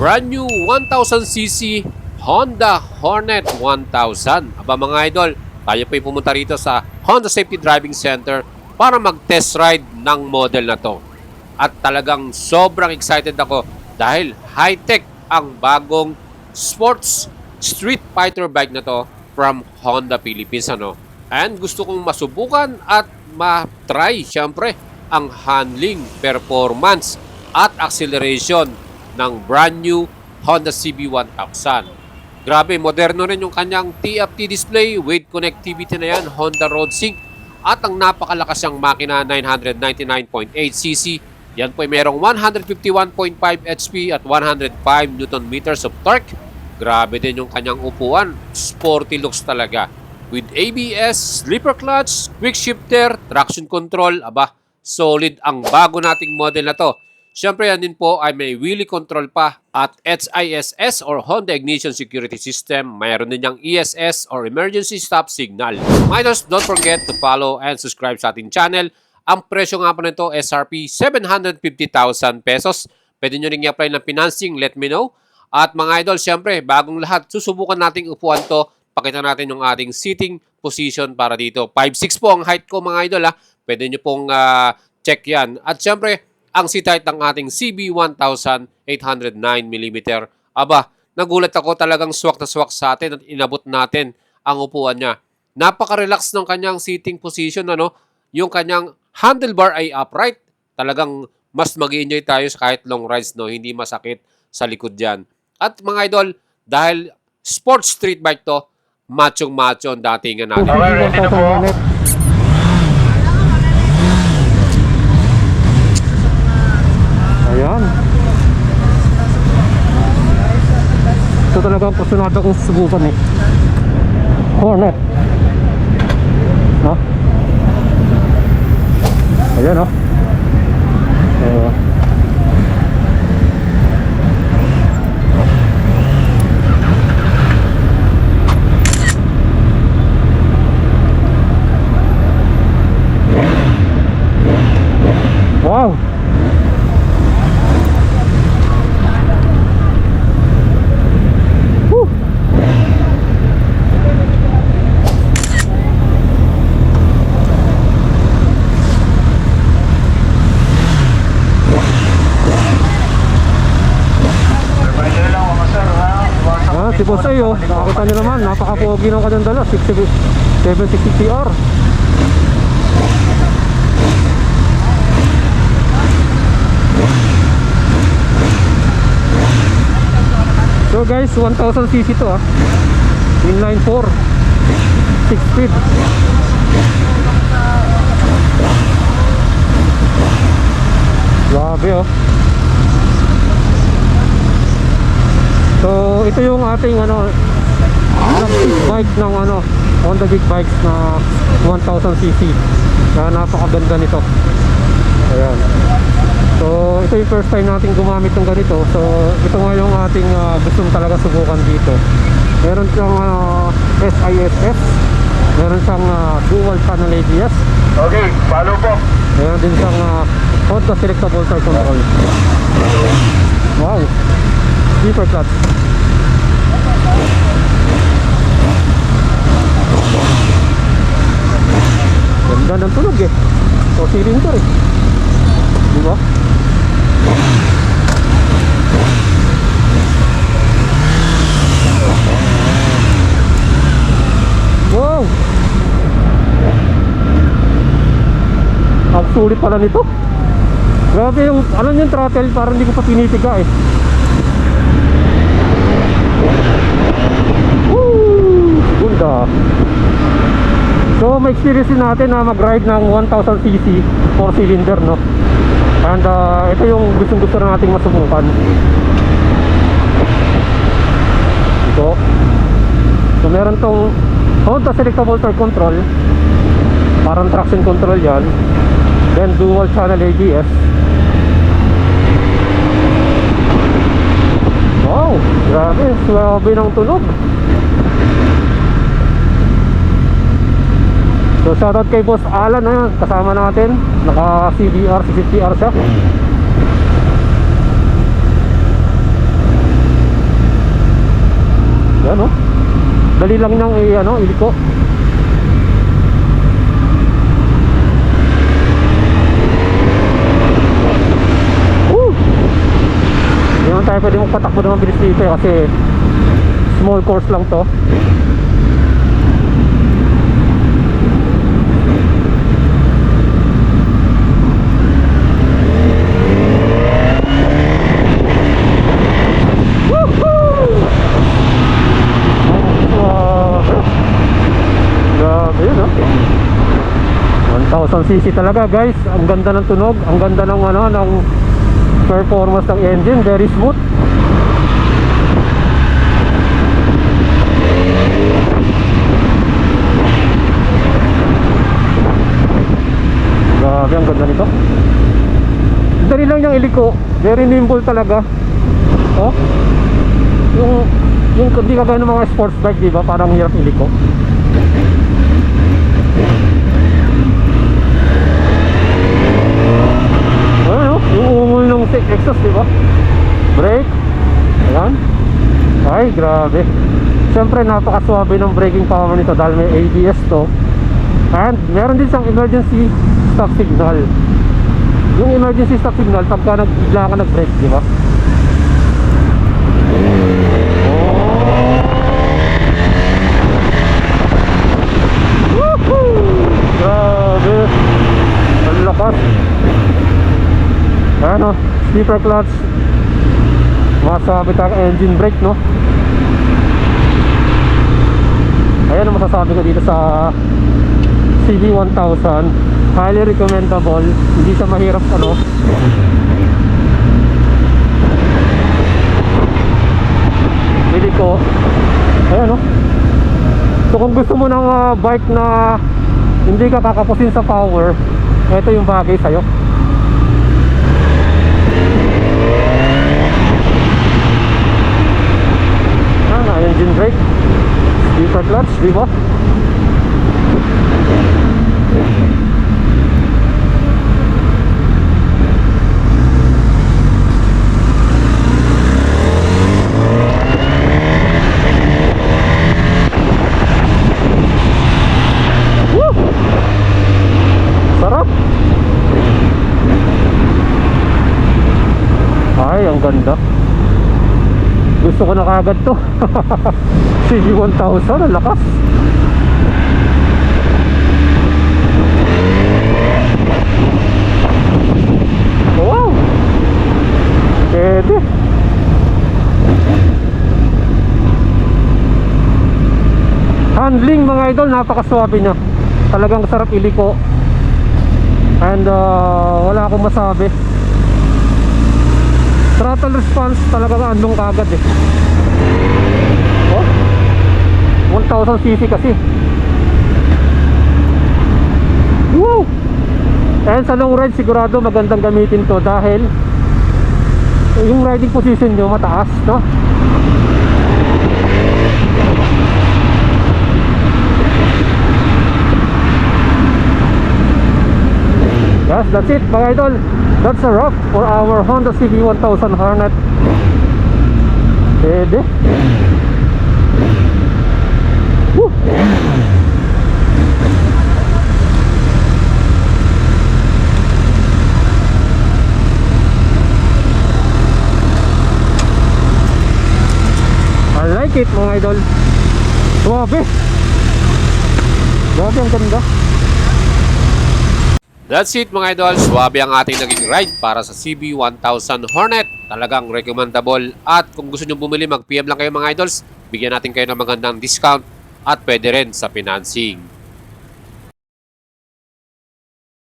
brand new 1000cc Honda Hornet 1000. Aba mga idol, tayo po'y pumunta rito sa Honda Safety Driving Center para mag-test ride ng model na to. At talagang sobrang excited ako dahil high-tech ang bagong sports street fighter bike na to from Honda Philippines. And gusto kong masubukan at ma-try syempre ang handling, performance at acceleration ng brand new Honda CB1000. Grabe, moderno rin yung kanyang TFT display with connectivity na yan, Honda Road Sync, at ang napakalakas niyang makina, 999.8cc. Yan po ay merong 151.5 HP at 105 Nm of torque. Grabe din yung kanyang upuan, sporty looks talaga. With ABS, slipper clutch, quick shifter, traction control, aba, solid ang bago nating model na to. Siyempre yan din po ay may wheelie control pa at HISS or Honda Ignition Security System. Mayroon din niyang ESS or Emergency Stop Signal. Minors, don't forget to follow and subscribe sa ating channel. Ang presyo nga po nito, SRP 750,000 pesos. Pwede nyo rin i-apply ng financing, let me know. At mga idol, siyempre, bagong lahat, susubukan nating upuan to. Pakita natin yung ating seating position para dito. 5'6 po ang height ko mga idol ha. Pwede nyo pong check yan. At siyempre, ang seat height ng ating CB1000 809mm. Aba, nagulat ako, talagang swak na swak sa atin at inabot natin ang upuan niya. Napaka-relax ng kanyang seating position, Yung kanyang handlebar ay upright. Talagang mas mag-i-enjoy tayo sa kahit long rides, Hindi masakit sa likod diyan. At mga idol, dahil sports street bike to, machong-macho ang datingan natin. Okay, ready na po. Ayan. Ito talaga ang pasunado kong susubukan Hornet. Ayan wow. Si Boss Ayo, nakakita nyo naman, napaka-pogi ng kanyang dala, 760R. So guys, 1000cc to inline 4, 6 speed. Grabe So ito yung ating bike ng Honda Big Bikes na 1000cc na napakaganda nito. Ayan. So ito yung first time natin gumamit ng ganito. So ito nga yung ating gustong talaga subukan dito. Meron siyang SISS, meron siyang dual channel ABS. Okay, follow po. Meron din siyang Honda selectable tire control. Wow, slipper clutch. Ganda ng tunog o cylinder diba? Wow, ang sulit pala nito. Grabe yung yung throttle, parang hindi ko pa pinipiga Gunda. So may experience natin na mag-ride ng 1000cc 4 cylinder And ito yung gustong-gusto na nating masubukan. Ito. So meron tong Honda selectable tire control, parang traction control yan. Then dual channel ABS. Wow, grabe, swabe ng tunog. So shoutout kay Boss Alan kasama natin, naka CBR, CCTR siya. dali lang niyang iliko. Hindi naman tayo pwede magpatakbo ng bilis dito kasi small course lang to. Grabe yun, 1000cc talaga guys. Ang ganda ng tunog, ang ganda ng ng performance ng engine, very smooth. Grabe, ang ganda nito. Dali lang niyang iliko, very nimble talaga. Oh, yung hindi kagaya ng mga sports bike, di ba? Parang hirap iliko. Ano? Yung ungol ng exhaust, di ba? Brake. Ayan. Ay, grabe. Siyempre, napakaswabe ng braking power nito dahil may ABS to. And meron din siyang emergency stop signal. Yung emergency stop signal, pagka bigla ka nag-brake, di ba? Grabe, ang lakas. Ano, slipper clutch, masabi tayong engine brake, no? Ayan ang masasabi ko dito sa CB1000. Highly recommendable. Hindi siya mahirap bili ko. Ayan, no? So kung gusto mo ng bike na hindi ka kakapusin sa power, ito yung bagay sa'yo. Engine brake, slipper clutch, di ba? Sarap. Ay, ang ganda. Gusto ko na kagad to. CB1000, ang lakas. Wow, pwede. Handling mga idol, napakaswabe niya. Talagang sarap iliko. And wala akong masabi. Throttle response talagang andong kagad eh. Oh, 1000cc kasi. Wow! And sa long ride sigurado magandang gamitin to dahil yung riding position nyo mataas, no? Yes, that's it mga idol. That's a wrap for our Honda CB1000 Hornet. Pwede. Woo! I like it mga idol. Suwabe. Grabe, ang ganda. That's it mga idol, swabe ang ating naging ride para sa CB1000 Hornet. Talagang recommendable at kung gusto nyo bumili mag-PM lang kayo mga idols. Bigyan natin kayo ng magandang discount at pwede rin sa financing.